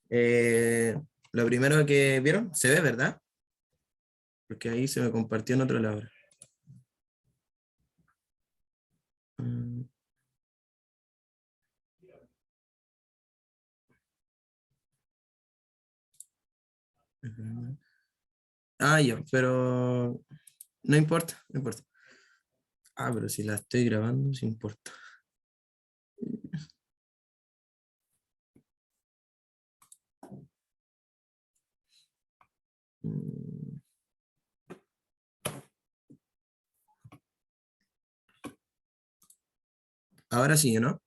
Eh, lo primero que vieron, se ve, ¿verdad? Porque ahí se me compartió en otro lado. Mm, Ah, ya, pero no importa, no importa. Ah, pero si la estoy grabando, sí importa. Mm, Ahora sí, ¿no?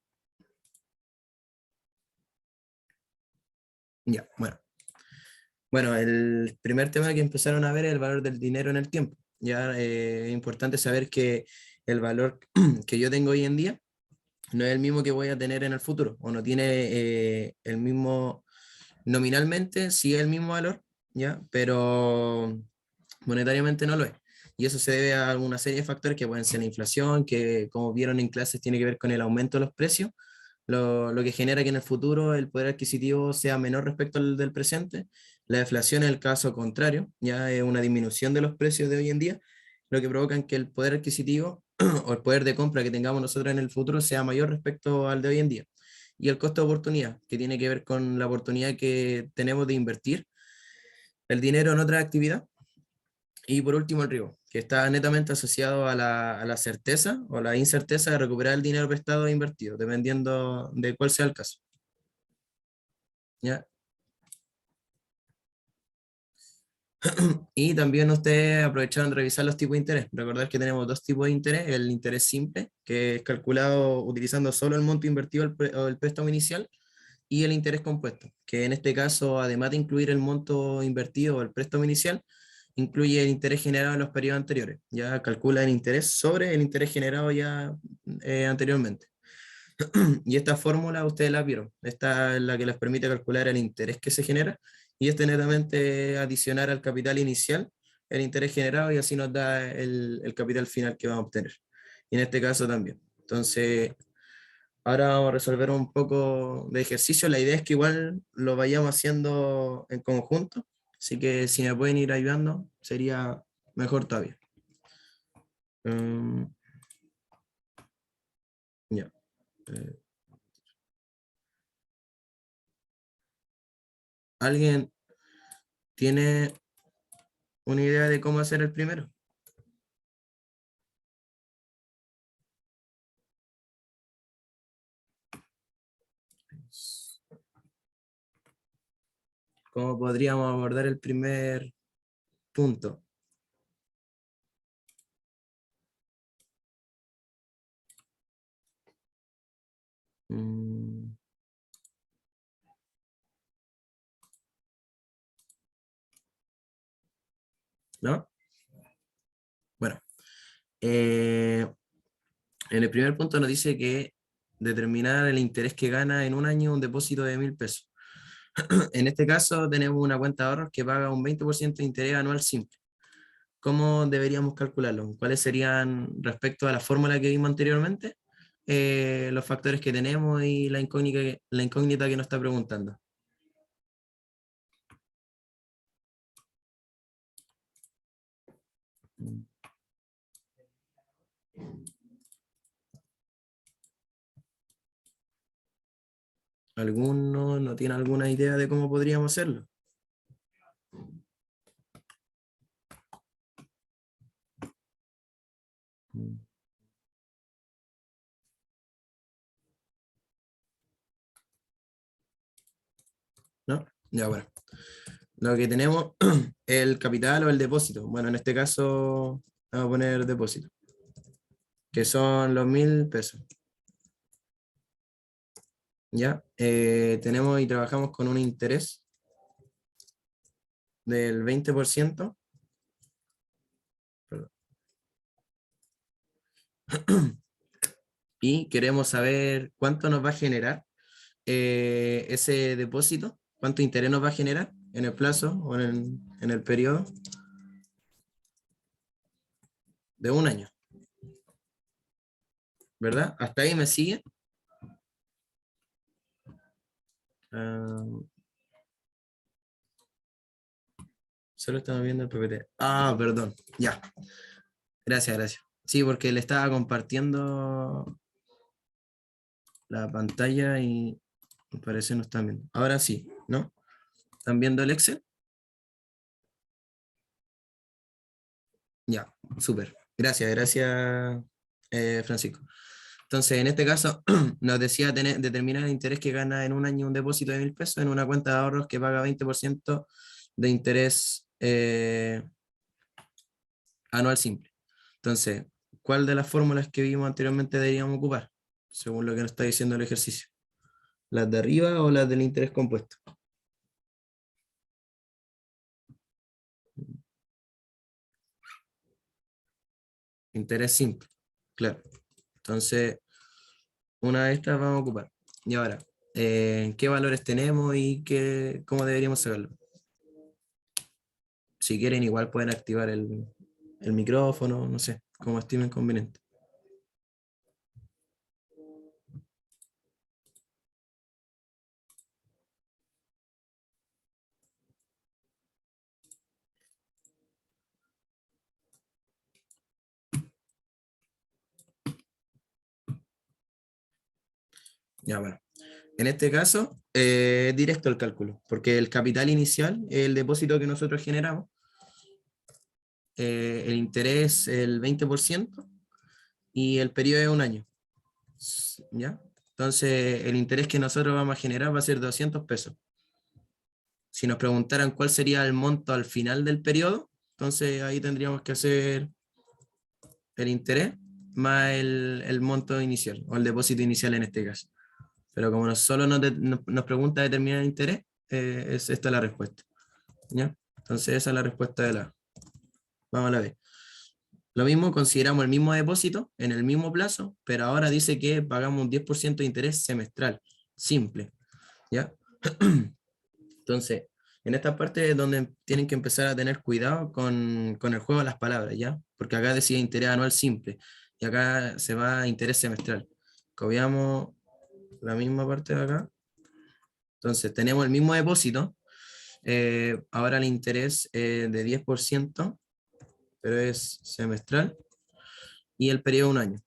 Ya, bueno. Bueno, el primer tema que empezaron a ver es el valor del dinero en el tiempo. Ya es importante saber que el valor que yo tengo hoy en día no es el mismo que voy a tener en el futuro, o no tiene el mismo, nominalmente sí es el mismo valor, ¿ya? Pero monetariamente no lo es. Y eso se debe a una serie de factores que pueden ser la inflación, que como vieron en clases tiene que ver con el aumento de los precios, lo que genera que en el futuro el poder adquisitivo sea menor respecto al del presente. La deflación es el caso contrario, ya es una disminución de los precios de hoy en día, lo que provoca que el poder adquisitivo o el poder de compra que tengamos nosotros en el futuro sea mayor respecto al de hoy en día. Y el costo de oportunidad, que tiene que ver con la oportunidad que tenemos de invertir el dinero en otra actividad. Y por último, el riesgo, que está netamente asociado a la certeza o la incerteza de recuperar el dinero prestado e invertido, dependiendo de cuál sea el caso. ¿Ya? Y también ustedes aprovecharon de revisar los tipos de interés. Recordar que tenemos dos tipos de interés: el interés simple, que es calculado utilizando solo el monto invertido o el préstamo inicial, y el interés compuesto, que en este caso, además de incluir el monto invertido o el préstamo inicial, incluye el interés generado en los periodos anteriores. Ya calcula el interés sobre el interés generado ya anteriormente. Y esta fórmula ustedes la vieron. Esta es la que les permite calcular el interés que se genera, y este netamente adicionar al capital inicial el interés generado, y así nos da el capital final que vamos a obtener. Y en este caso también. Entonces, ahora vamos a resolver un poco de ejercicio. La idea es que igual lo vayamos haciendo en conjunto, así que si me pueden ir ayudando sería mejor todavía. Um, ya. Eh, ¿Alguien tiene una idea de cómo hacer el primero? ¿Cómo podríamos abordar el primer punto? Mm, ¿No? Bueno, eh, en el primer punto nos dice que determinar el interés que gana en un año un depósito de 1.000 pesos. En este caso tenemos una cuenta de ahorros que paga un 20% de interés anual simple. ¿Cómo deberíamos calcularlo? ¿Cuáles serían, respecto a la fórmula que vimos anteriormente, los factores que tenemos y la incógnita que nos está preguntando? ¿Alguno no tiene alguna idea de cómo podríamos hacerlo? ¿No? Ya, bueno. Lo que tenemos, el capital o el depósito. Bueno, en este caso vamos a poner depósito, que son los 1.000 pesos. ¿Ya? Tenemos y trabajamos con un interés del 20%. Perdón. Y queremos saber cuánto nos va a generar ese depósito, cuánto interés nos va a generar en el plazo o en el periodo de un año, ¿verdad? ¿Hasta ahí me sigue? Ah, Solo estamos viendo el PPT. Ah, perdón. Ya. Gracias, gracias. Sí, porque le estaba compartiendo la pantalla y me parece no están viendo. Ahora sí, ¿no? ¿Están viendo el Excel? Ya, súper. Gracias, gracias, Francisco. Entonces, en este caso, nos decía determinar el interés que gana en un año un depósito de 1.000 pesos en una cuenta de ahorros que paga 20% de interés anual simple. Entonces, ¿cuál de las fórmulas que vimos anteriormente deberíamos ocupar? Según lo que nos está diciendo el ejercicio. ¿Las de arriba o las del interés compuesto? Interés simple, claro. Entonces, una de estas vamos a ocupar. Y ahora, ¿qué valores tenemos y cómo deberíamos saberlo? Si quieren, igual pueden activar el micrófono, no sé, como estimen conveniente. Ya, bueno. En este caso, directo el cálculo, porque el capital inicial, el depósito que nosotros generamos, el interés el 20% y el periodo es un año. ¿Ya? Entonces, el interés que nosotros vamos a generar va a ser 200 pesos. Si nos preguntaran cuál sería el monto al final del periodo, entonces ahí tendríamos que hacer el interés más el monto inicial, o el depósito inicial en este caso. Pero como solo nos pregunta determinar el interés, es esta la respuesta. ¿Ya? Entonces esa es la respuesta de la A. Vamos a la B. Lo mismo, consideramos el mismo depósito en el mismo plazo, pero ahora dice que pagamos un 10% de interés semestral, simple. ¿Ya? Entonces, en esta parte es donde tienen que empezar a tener cuidado con el juego de las palabras, ¿ya? Porque acá decía interés anual simple y acá se va a interés semestral. Copiamos la misma parte de acá. Entonces, tenemos el mismo depósito. Ahora el interés de 10%, pero es semestral y el periodo un año.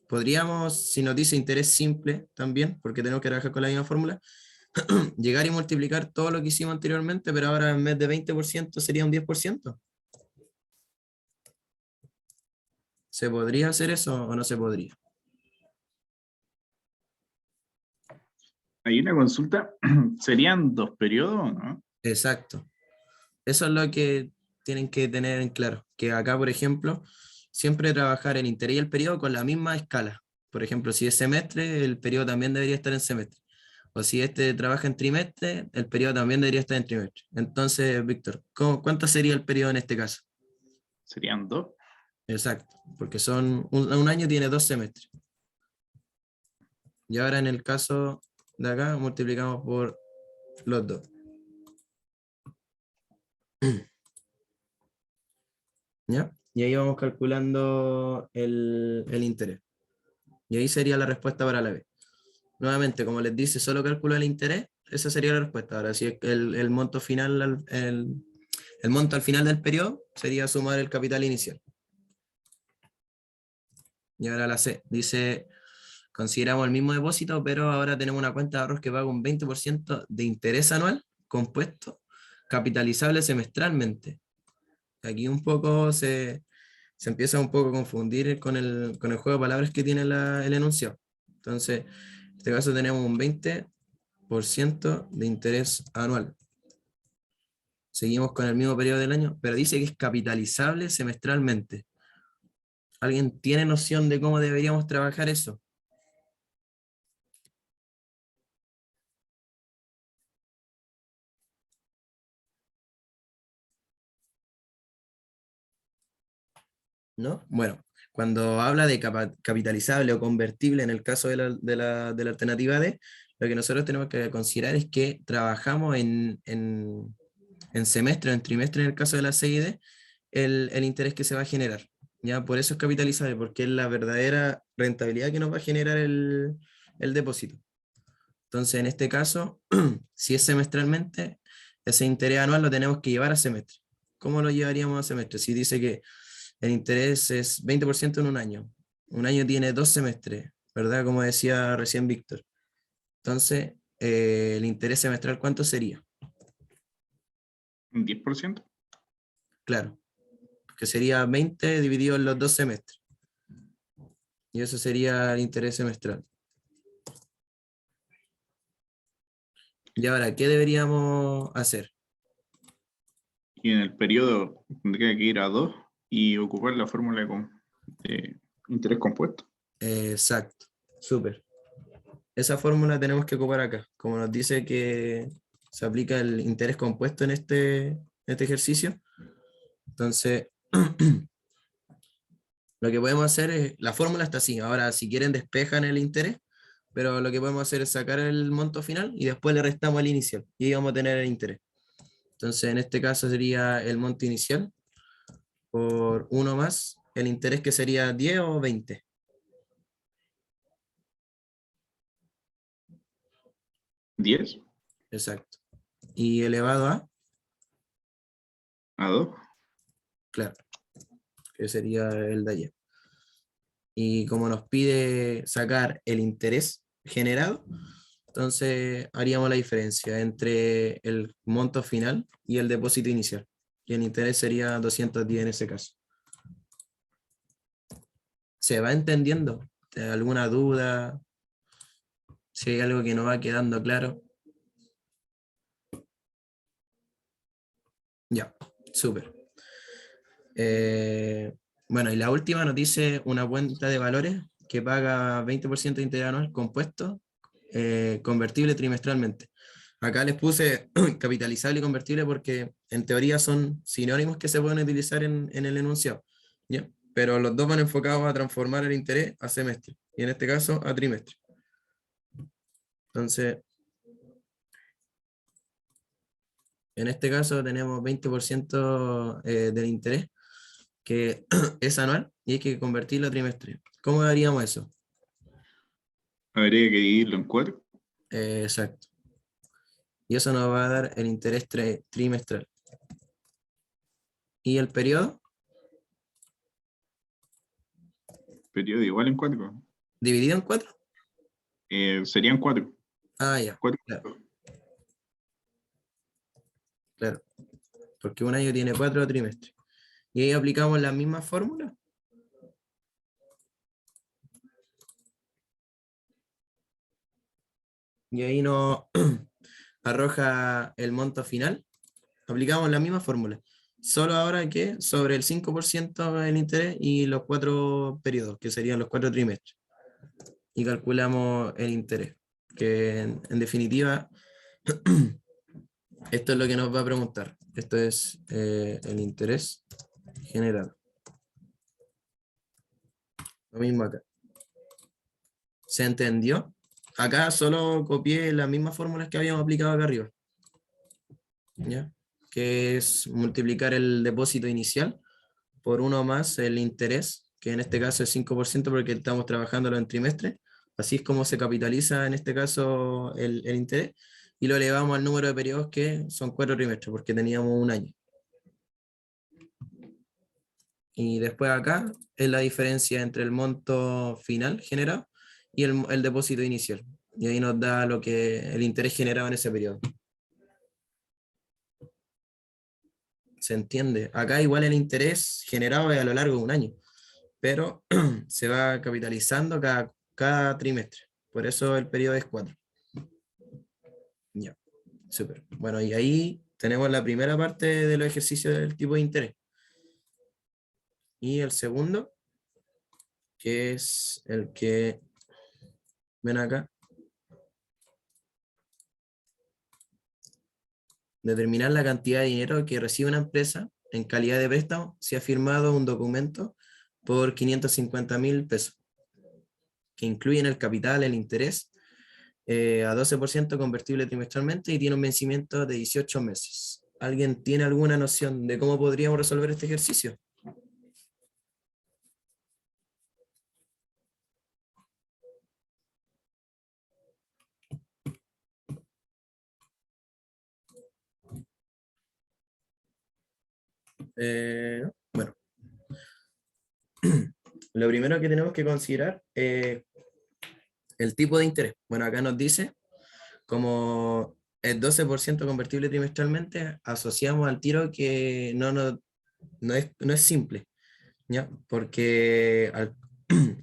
Podríamos, si nos dice interés simple también, porque tenemos que trabajar con la misma fórmula, llegar y multiplicar todo lo que hicimos anteriormente, pero ahora en vez de 20% sería un 10%. ¿Se podría hacer eso o no se podría? Hay una consulta, ¿serían 2 periodos, no? Exacto. Eso es lo que tienen que tener en claro. Que acá, por ejemplo, siempre trabajar el interés y el periodo con la misma escala. Por ejemplo, si es semestre, el periodo también debería estar en semestre. O si este trabaja en trimestre, el periodo también debería estar en trimestre. Entonces, Víctor, ¿cuánto sería el periodo en este caso? Serían 2. Exacto, porque son un año tiene 2 semestres. Y ahora en el caso de acá multiplicamos por los dos. ¿Ya? Y ahí vamos calculando el interés. Y ahí sería la respuesta para la B. Nuevamente, como les dice, solo calcula el interés, esa sería la respuesta. Ahora, si el monto final, el monto al final del periodo sería sumar el capital inicial. Y ahora la C, dice, consideramos el mismo depósito, pero ahora tenemos una cuenta de ahorros que paga un 20% de interés anual compuesto, capitalizable semestralmente. Aquí un poco se empieza un poco a confundir con el juego de palabras que tiene el enunciado. Entonces, en este caso tenemos un 20% de interés anual. Seguimos con el mismo periodo del año, pero dice que es capitalizable semestralmente. ¿Alguien tiene noción de cómo deberíamos trabajar eso? ¿No? Bueno, cuando habla de capitalizable o convertible en el caso de la alternativa D, lo que nosotros tenemos que considerar es que trabajamos en semestre o en trimestre en el caso de la CID, el interés que se va a generar. ¿Ya? Por eso es capitalizable, porque es la verdadera rentabilidad que nos va a generar el depósito. Entonces, en este caso, si es semestralmente, ese interés anual lo tenemos que llevar a semestre. ¿cómo lo llevaríamos a semestre? Si dice que el interés es 20% en un año tiene 2 semestres, ¿verdad? Como decía recién Víctor. Entonces, el interés semestral, ¿cuánto sería? ¿Un 10%? Claro, que sería 20 dividido en los 2 semestres. Y eso sería el interés semestral. Y ahora, ¿qué deberíamos hacer? Y en el periodo tendría que ir a 2 y ocupar la fórmula de interés compuesto. Exacto, súper. Esa fórmula tenemos que ocupar acá. Como nos dice que se aplica el interés compuesto en este ejercicio, entonces lo que podemos hacer es, la fórmula está así. Ahora, si quieren, despejan el interés, pero lo que podemos hacer es sacar el monto final y después le restamos el inicial y ahí vamos a tener el interés. Entonces, en este caso sería el monto inicial por uno más el interés, que sería 10 o 20. 10 Exacto. Y elevado a 2. claro, que sería el de allá. Y como nos pide sacar el interés generado, entonces haríamos la diferencia entre el monto final y el depósito inicial. Y el interés sería 210 en ese caso. ¿Se va entendiendo? ¿Alguna duda? Si hay algo que no va quedando claro. Ya, súper. Bueno, y la última nos dice una cuenta de valores que paga 20% de interés anual compuesto, convertible trimestralmente. Acá les puse capitalizable y convertible porque en teoría son sinónimos que se pueden utilizar en el enunciado, ¿ya? Pero los dos van enfocados a transformar el interés a semestre, y en este caso a trimestre. Entonces, en este caso tenemos 20% del interés que es anual y hay que convertirlo a trimestre. ¿Cómo haríamos eso? Habría que dividirlo en 4. Exacto. Y eso nos va a dar el interés trimestral. ¿Y el periodo? Periodo igual en 4. ¿Dividido en 4? Serían 4. Ah, ya. 4. Claro, claro. Porque un año tiene 4 trimestres. Y ahí aplicamos la misma fórmula. Y ahí nos arroja el monto final. Aplicamos la misma fórmula. Solo ahora que sobre el 5% del interés y los 4 periodos, que serían los 4 trimestres. Y calculamos el interés. Que en definitiva, esto es lo que nos va a preguntar. Esto es el interés generado. Lo mismo acá. ¿Se entendió? Acá solo copié las mismas fórmulas que habíamos aplicado acá arriba, ¿ya? Que es multiplicar el depósito inicial por uno más el interés, que en este caso es 5% porque estamos trabajándolo en trimestre. Así es como se capitaliza en este caso el interés, y lo elevamos al número de periodos, que son 4 trimestres, porque teníamos un año. Y después acá es la diferencia entre el monto final generado y el depósito inicial. Y ahí nos da lo que el interés generado en ese periodo. ¿Se entiende? Acá igual el interés generado es a lo largo de un año, pero se va capitalizando cada trimestre. Por eso el periodo es 4. Ya, súper. Bueno, y ahí tenemos la primera parte de los ejercicios del tipo de interés. Y el segundo, que es el que ven acá, determinar la cantidad de dinero que recibe una empresa en calidad de préstamo si ha firmado un documento por 550.000 pesos, que incluyen el capital, el interés, a 12% convertible trimestralmente y tiene un vencimiento de 18 meses. ¿Alguien tiene alguna noción de cómo podríamos resolver este ejercicio? Bueno, lo primero que tenemos que considerar es el tipo de interés. Bueno, acá nos dice como el 12% convertible trimestralmente, asociamos al tiro que no es simple, ¿ya? Porque al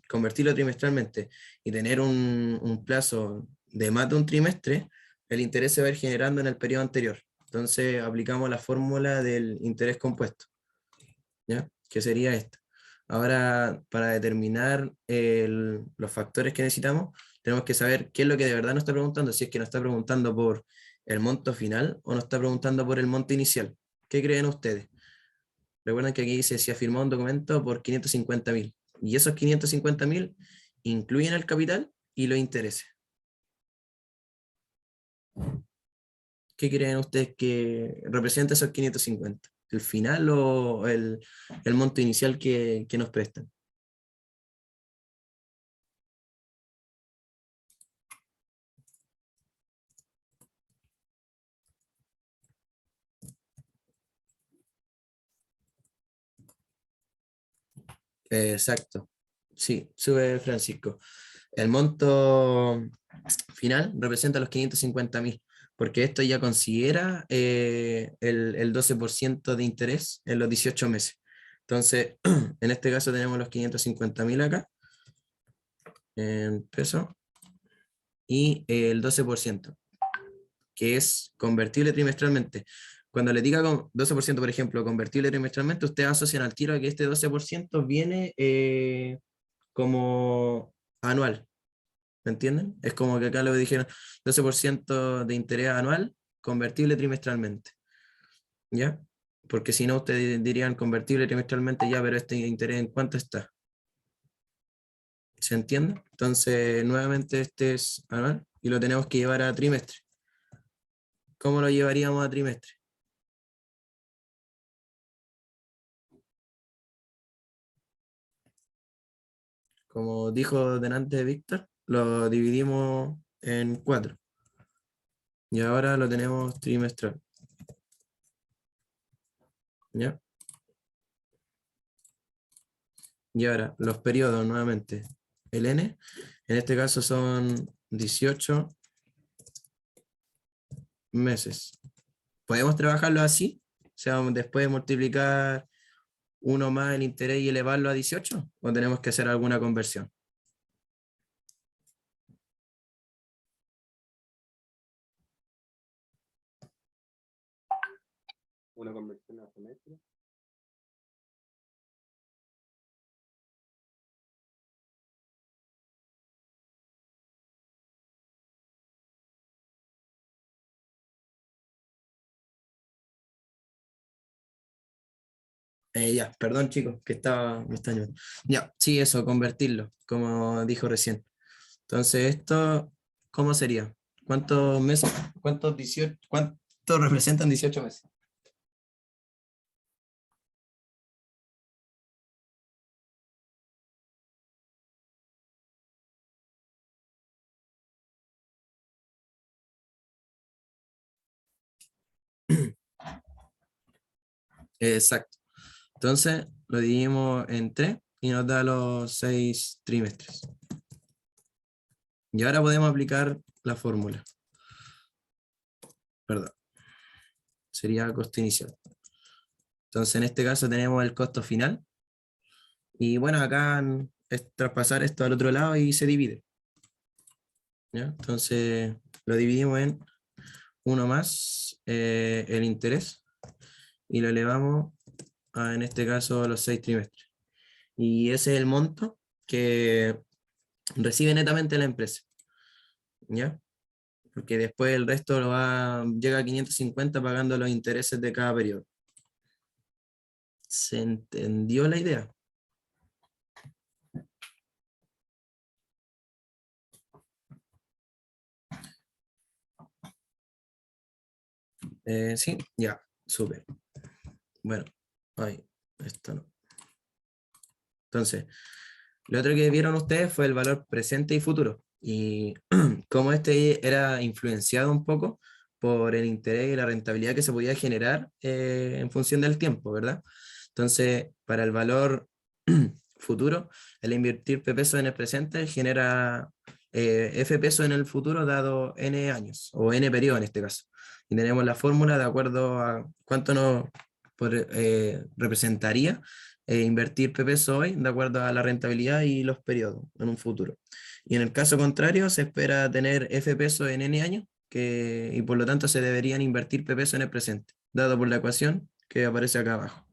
convertirlo trimestralmente y tener un plazo de más de un trimestre, el interés se va a ir generando en el periodo anterior. Entonces aplicamos la fórmula del interés compuesto, ¿ya? Que sería esta. Ahora, para determinar los factores que necesitamos, tenemos que saber qué es lo que de verdad nos está preguntando, si es que nos está preguntando por el monto final o nos está preguntando por el monto inicial. ¿Qué creen ustedes? Recuerden que aquí dice si ha firmado un documento por 550.000 y esos 550.000 incluyen el capital y los intereses. ¿Qué creen ustedes que representa esos 550? ¿El final o el monto inicial que nos prestan? Exacto. Sí, sube Francisco. El monto final representa los 550.000, porque esto ya considera el 12% de interés en los 18 meses. Entonces, en este caso tenemos los 550.000 acá, en pesos, y el 12%, que es convertible trimestralmente. Cuando le diga con 12%, por ejemplo, convertible trimestralmente, ustedes asocian al tiro a que este 12% viene como anual. ¿Me entienden? Es como que acá lo dijeron 12% de interés anual, convertible trimestralmente. ¿Ya? Porque si no, ustedes dirían convertible trimestralmente ya, pero este interés ¿en cuánto está? ¿Se entiende? Entonces, nuevamente este es anual y lo tenemos que llevar a trimestre. ¿Cómo lo llevaríamos a trimestre? Como dijo delante Víctor, lo dividimos en 4 y ahora lo tenemos trimestral. ¿Ya? Y ahora, los periodos nuevamente. El N, en este caso son 18 meses. ¿Podemos trabajarlo así? O sea, después de multiplicar uno más el interés y elevarlo a 18, ¿o tenemos que hacer alguna conversión? Una conversión a semestre. Ya, perdón chicos, que me está ayudando. Ya, sí, eso, convertirlo, como dijo recién. Entonces, esto, ¿cómo sería? ¿Cuántos meses? ¿Cuánto representan 18 meses? Exacto. Entonces, lo dividimos en 3 y nos da los 6 trimestres. Y ahora podemos aplicar la fórmula. Perdón. Sería costo inicial. Entonces, en este caso tenemos el costo final. Y bueno, acá es traspasar esto al otro lado y se divide. ¿Ya? Entonces, lo dividimos en 1 más el interés y lo elevamos a, en este caso, a los 6 trimestres. Y ese es el monto que recibe netamente la empresa. ¿Ya? Porque después el resto llega a 550 pagando los intereses de cada periodo. ¿Se entendió la idea? Sí, ya, súper. Bueno, ahí, esto no. Entonces, lo otro que vieron ustedes fue el valor presente y futuro. Y como este era influenciado un poco por el interés y la rentabilidad que se podía generar en función del tiempo, ¿verdad? Entonces, para el valor futuro, el invertir P pesos en el presente genera F pesos en el futuro dado N años, o N periodo en este caso. Y tenemos la fórmula de acuerdo a cuánto nos representaría invertir P pesos hoy de acuerdo a la rentabilidad y los periodos en un futuro. Y en el caso contrario, se espera tener F pesos en N años, y por lo tanto se deberían invertir P pesos en el presente, dado por la ecuación que aparece acá abajo.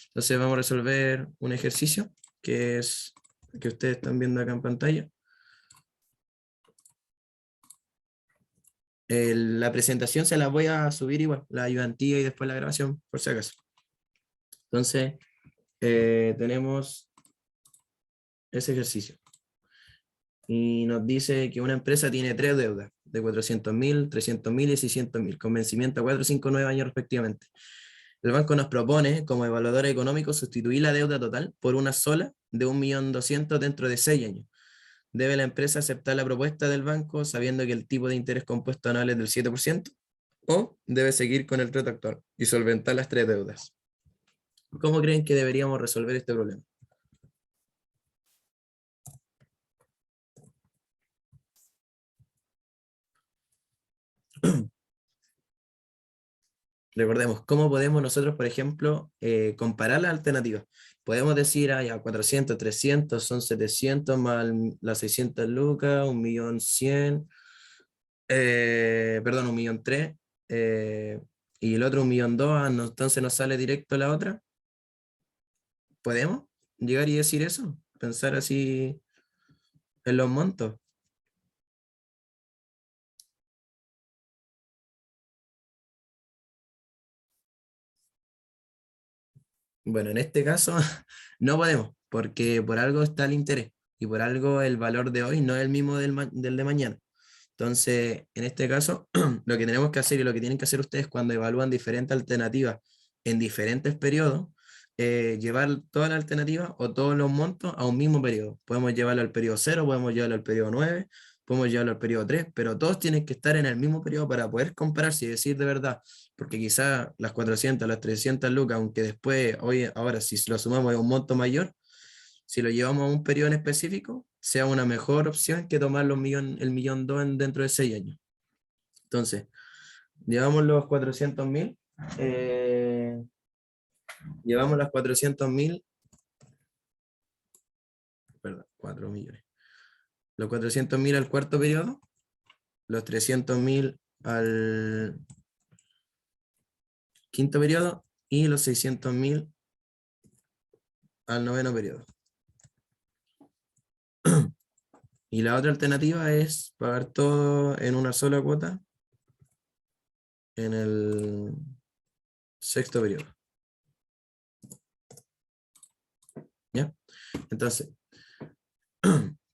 Entonces vamos a resolver un ejercicio que es que ustedes están viendo acá en pantalla. La presentación se la voy a subir igual, la ayudantía y después la grabación, por si acaso. Entonces, tenemos ese ejercicio. Y nos dice que una empresa tiene 3 deudas, de 400.000, 300.000 y 600.000, con vencimiento a 4, 5, 9 años respectivamente. El banco nos propone, como evaluador económico, sustituir la deuda total por una sola de 1.200.000 dentro de 6 años. ¿Debe la empresa aceptar la propuesta del banco sabiendo que el tipo de interés compuesto anual es del 7%? ¿O debe seguir con el trato actual y solventar las 3 deudas? ¿Cómo creen que deberíamos resolver este problema? Recordemos, ¿cómo podemos nosotros, por ejemplo, comparar las alternativas? Podemos decir, ya 400, 300, son 700 más las 600 lucas, 1.100.000, perdón, 1.300.000, y el otro 1.200.000, entonces nos sale directo la otra. ¿Podemos llegar y decir eso? Pensar así en los montos. Bueno, en este caso no podemos, porque por algo está el interés y por algo el valor de hoy no es el mismo del de mañana. Entonces, en este caso, lo que tenemos que hacer y lo que tienen que hacer ustedes cuando evalúan diferentes alternativas en diferentes periodos, llevar todas las alternativas o todos los montos a un mismo periodo. Podemos llevarlo al periodo 0, podemos llevarlo al periodo 9, podemos llevarlo al periodo 3, pero todos tienen que estar en el mismo periodo para poder compararse y decir de verdad, porque quizá las 400, las 300 lucas, aunque después, ahora si lo sumamos a un monto mayor, si lo llevamos a un periodo en específico, sea una mejor opción que tomar el 1.200.000 dentro de 6 años. Entonces, llevamos los 400.000, llevamos las 400.000, perdón, 4 millones. Los 400.000 al cuarto periodo, los 300.000 al quinto periodo y los 600.000 al noveno periodo. Y la otra alternativa es pagar todo en una sola cuota en el sexto periodo. ¿Ya? Entonces,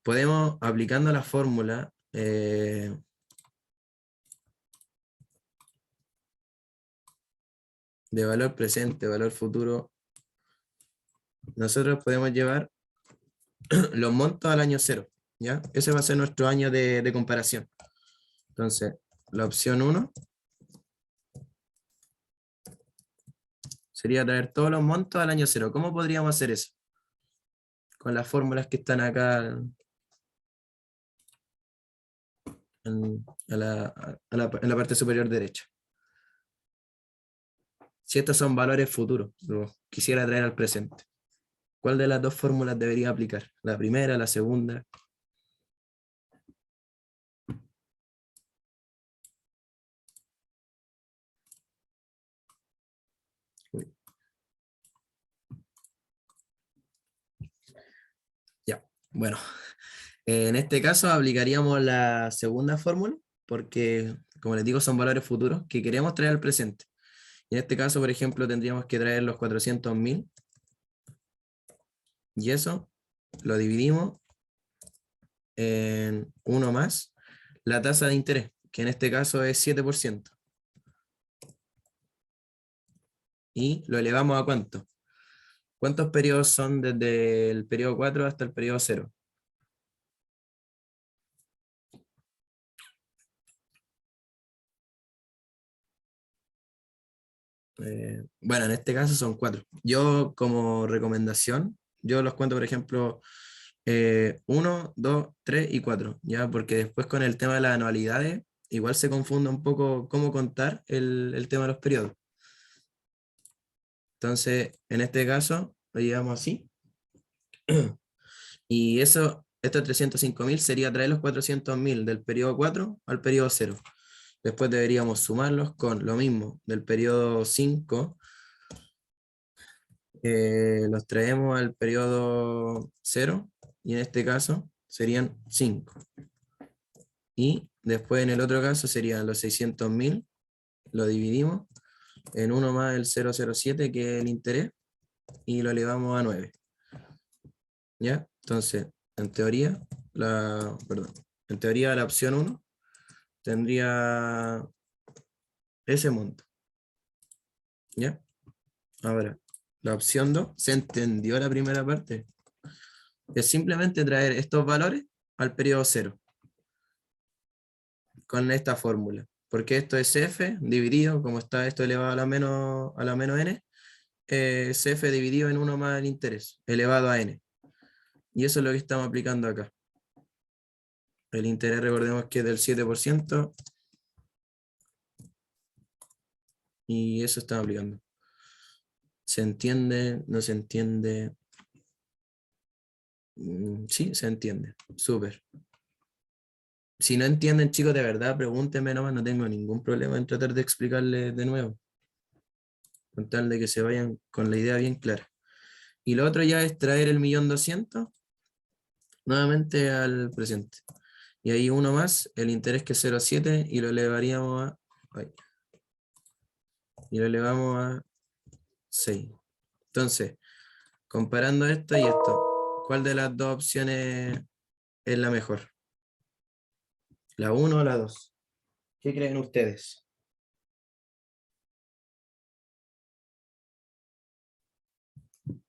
podemos, aplicando la fórmula de valor presente, valor futuro, nosotros podemos llevar los montos al año 0, ¿ya? Ese va a ser nuestro año de comparación. Entonces, la opción 1 sería traer todos los montos al año 0. ¿Cómo podríamos hacer eso? Con las fórmulas que están acá en la parte superior derecha. Si estos son valores futuros, los quisiera traer al presente, ¿cuál de las dos fórmulas debería aplicar? ¿La primera, la segunda? Uy. Ya, bueno. En este caso aplicaríamos la segunda fórmula, porque, como les digo, son valores futuros que queremos traer al presente. Y en este caso, por ejemplo, tendríamos que traer los 400.000, y eso lo dividimos en 1 más la tasa de interés, que en este caso es 7%. Y lo elevamos ¿a cuánto? ¿Cuántos periodos son desde el periodo 4 hasta el periodo 0? Bueno, en este caso son 4. Yo como recomendación, yo los cuento, por ejemplo, 1, 2, 3 y 4, ¿ya? Porque después con el tema de las anualidades, igual se confunde un poco cómo contar el tema de los periodos. Entonces, en este caso, lo llevamos así. Y eso, estos 305.000 sería traer los 400.000 del periodo 4 al periodo 0. Después deberíamos sumarlos con lo mismo del periodo 5. Los traemos al periodo 0 y en este caso serían 5. Y después en el otro caso serían los 600.000, lo dividimos en 1 más el 007 que es el interés y lo elevamos a 9. ¿Ya? Entonces, en teoría, en teoría la opción 1 tendría ese monto. ¿Ya? Ahora, la opción 2, ¿se entendió la primera parte? Es simplemente traer estos valores al periodo 0 con esta fórmula. Porque esto es f dividido, como está esto elevado a la menos n, es f dividido en 1 más el interés, elevado a n. Y eso es lo que estamos aplicando acá. El interés, recordemos que es del 7%. Y eso estamos aplicando. ¿Se entiende? ¿No se entiende? Sí, se entiende. Súper. Si no entienden, chicos, de verdad, pregúntenme nomás, no tengo ningún problema en tratar de explicarles de nuevo. Con tal de que se vayan con la idea bien clara. Y lo otro ya es traer el 1.200.000 nuevamente al presente. Y ahí uno más, el interés que es 0,7 y lo elevaríamos a... ay, y lo elevamos a 6. Entonces, comparando esto y esto, ¿cuál de las dos opciones es la mejor? ¿La 1 o la 2? ¿Qué creen ustedes?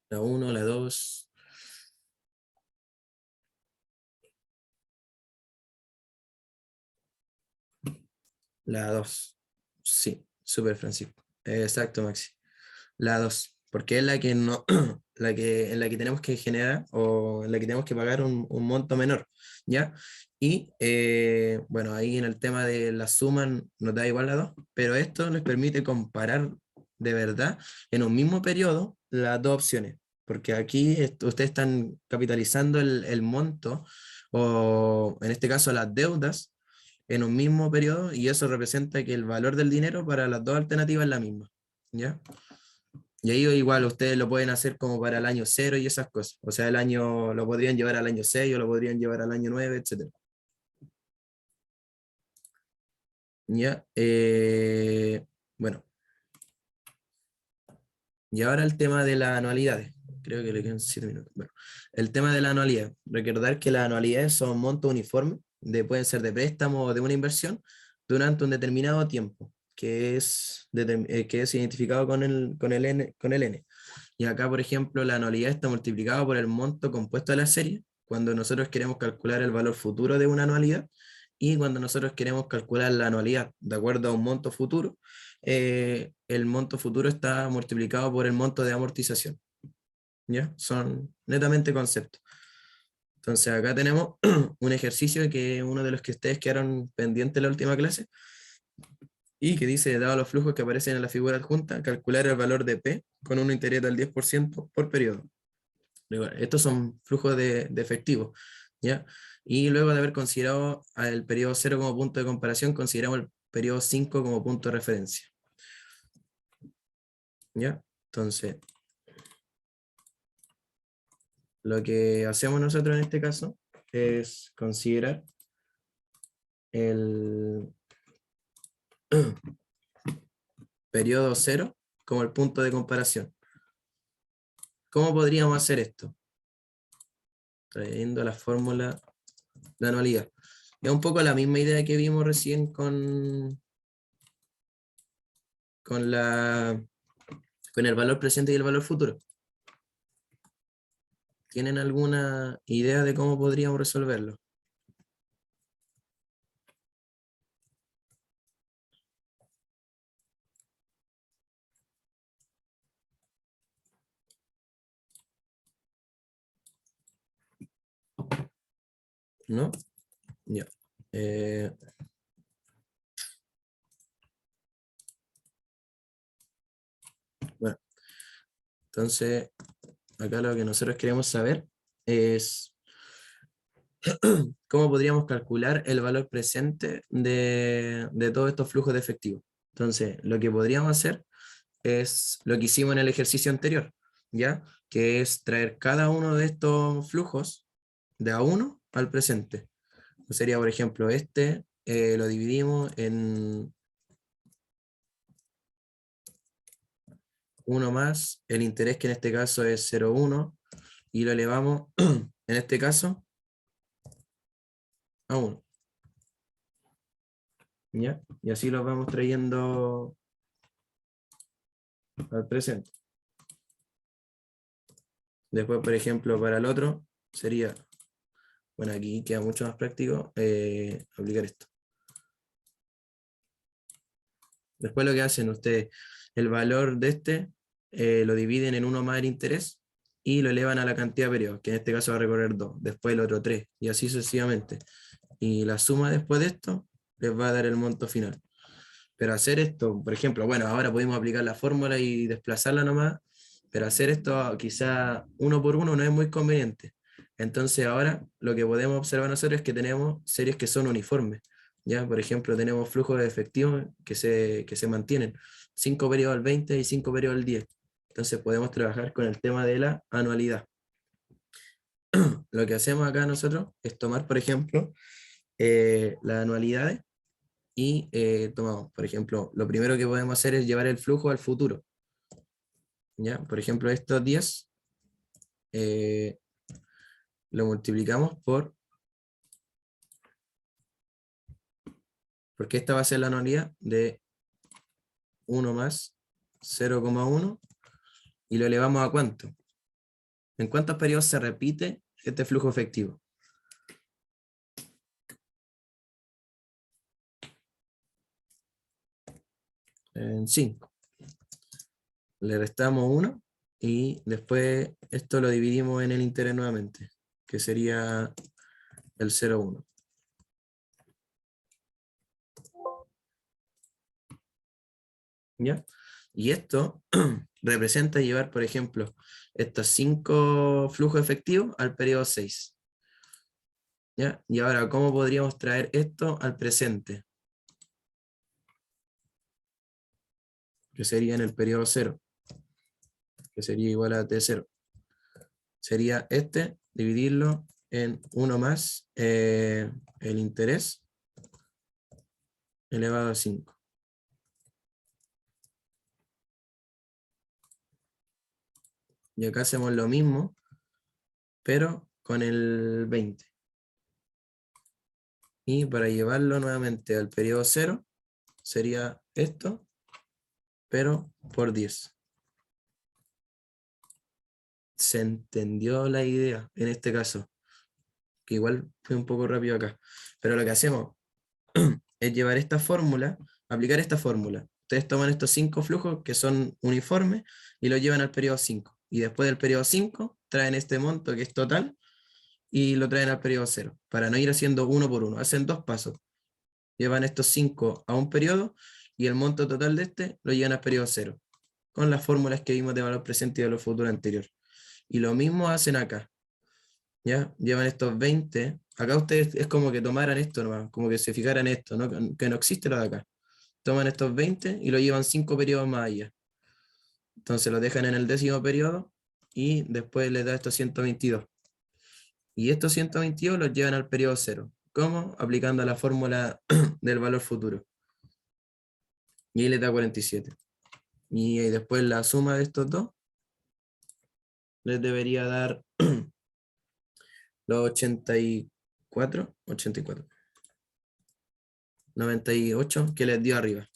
La 1, la 2. La 2. Sí, súper Francisco. Exacto, Maxi. La 2, porque es la que no, en la que tenemos que generar o en la que tenemos que pagar un monto menor, ¿ya? Y bueno, ahí en el tema de la suma nos da igual la 2, pero esto les permite comparar de verdad en un mismo periodo las dos opciones, porque aquí ustedes están capitalizando el monto o en este caso las deudas en un mismo periodo y eso representa que el valor del dinero para las dos alternativas es la misma, ¿ya? Y ahí igual ustedes lo pueden hacer como para el año 0 y esas cosas. O sea, el año lo podrían llevar al año 6 o lo podrían llevar al año 9, etc. Ya, bueno, y ahora el tema de las anualidades. Creo que le quedan 7 minutos. Bueno, el tema de la anualidad. Recordar que las anualidades son montos uniformes, pueden ser de préstamo o de una inversión, durante un determinado tiempo, que es identificado con el N. Y acá, por ejemplo, la anualidad está multiplicada por el monto compuesto de la serie, cuando nosotros queremos calcular el valor futuro de una anualidad, y cuando nosotros queremos calcular la anualidad de acuerdo a un monto futuro, el monto futuro está multiplicado por el monto de amortización. ¿Ya? Son netamente conceptos. Entonces acá tenemos un ejercicio que uno de los que ustedes quedaron pendientes en la última clase, y que dice, dado los flujos que aparecen en la figura adjunta, calcular el valor de P con un interés del 10% por periodo. Estos son flujos de efectivo, ¿ya? Y luego de haber considerado el periodo 0 como punto de comparación, consideramos el periodo 5 como punto de referencia. ¿Ya? Entonces, lo que hacemos nosotros en este caso es considerar el periodo 0 como el punto de comparación. ¿Cómo podríamos hacer esto? Trayendo la fórmula de anualidad. Es un poco la misma idea que vimos recién con el valor presente y el valor futuro. ¿Tienen alguna idea de cómo podríamos resolverlo? ¿No? Ya. Bueno, entonces, acá lo que nosotros queremos saber es cómo podríamos calcular el valor presente de todos estos flujos de efectivo. Entonces, lo que podríamos hacer es lo que hicimos en el ejercicio anterior, ¿ya? Que es traer cada uno de estos flujos de a uno al presente. Sería, por ejemplo, este lo dividimos en uno más, el interés que en este caso es 0,1, y lo elevamos, en este caso, a 1. ¿Ya? Y así los vamos trayendo al presente. Después, por ejemplo, para el otro, sería, bueno, aquí queda mucho más práctico aplicar esto. Después lo que hacen ustedes, el valor de este lo dividen en uno más el interés y lo elevan a la cantidad de periodos, que en este caso va a recorrer 2, después el otro 3, y así sucesivamente. Y la suma después de esto les va a dar el monto final. Pero hacer esto, por ejemplo, bueno, ahora podemos aplicar la fórmula y desplazarla nomás, pero hacer esto quizá uno por uno no es muy conveniente. Entonces ahora lo que podemos observar nosotros es que tenemos series que son uniformes. ¿Ya? Por ejemplo, tenemos flujos de efectivos que se mantienen, 5 periodos al 20 y 5 periodos al 10. Entonces podemos trabajar con el tema de la anualidad. Lo que hacemos acá nosotros es tomar, por ejemplo, las anualidades y tomamos, por ejemplo, lo primero que podemos hacer es llevar el flujo al futuro. ¿Ya? Por ejemplo, estos 10 lo multiplicamos porque esta va a ser la anualidad de 1 más 0,1 y lo elevamos a ¿cuánto? ¿En cuántos periodos se repite este flujo efectivo? En 5. Le restamos 1 y después esto lo dividimos en el interés nuevamente, que sería el 0,1. ¿Ya? Y esto representa llevar, por ejemplo, estos 5 flujos efectivos al periodo 6. ¿Ya? Y ahora, ¿cómo podríamos traer esto al presente? Que sería en el periodo 0, que sería igual a T0. Sería este, dividirlo en 1 más el interés elevado a 5. Y acá hacemos lo mismo, pero con el 20. Y para llevarlo nuevamente al periodo 0, sería esto, pero por 10. Se entendió la idea en este caso, que igual fue un poco rápido acá. Pero lo que hacemos es llevar esta fórmula, aplicar esta fórmula. Ustedes toman estos 5 flujos que son uniformes y lo llevan al periodo 5. Y después del periodo 5 traen este monto que es total y lo traen al periodo 0, para no ir haciendo uno por uno. Hacen 2 pasos. Llevan estos 5 a un periodo y el monto total de este lo llevan al periodo 0, con las fórmulas que vimos de valor presente y de valor futuro anterior. Y lo mismo hacen acá. ¿Ya? Llevan estos 20. Acá ustedes es como que tomaran esto nomás, como que se fijaran esto, ¿no? Que no existe lo de acá. Toman estos 20 y lo llevan 5 periodos más allá. Entonces lo dejan en el 10º periodo y después les da estos 122. Y estos 122 los llevan al periodo 0. ¿Cómo? Aplicando la fórmula del valor futuro. Y ahí les da 47. Y después la suma de estos dos les debería dar los 84, 98 que les dio arriba.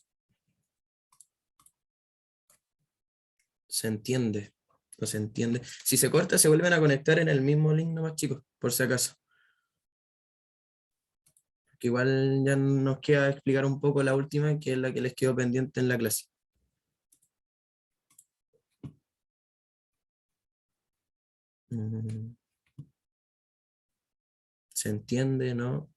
¿Se entiende? No se entiende. Si se corta, se vuelven a conectar en el mismo link nomás, chicos, por si acaso. Que igual ya nos queda explicar un poco la última, que es la que les quedó pendiente en la clase. ¿Se entiende, no?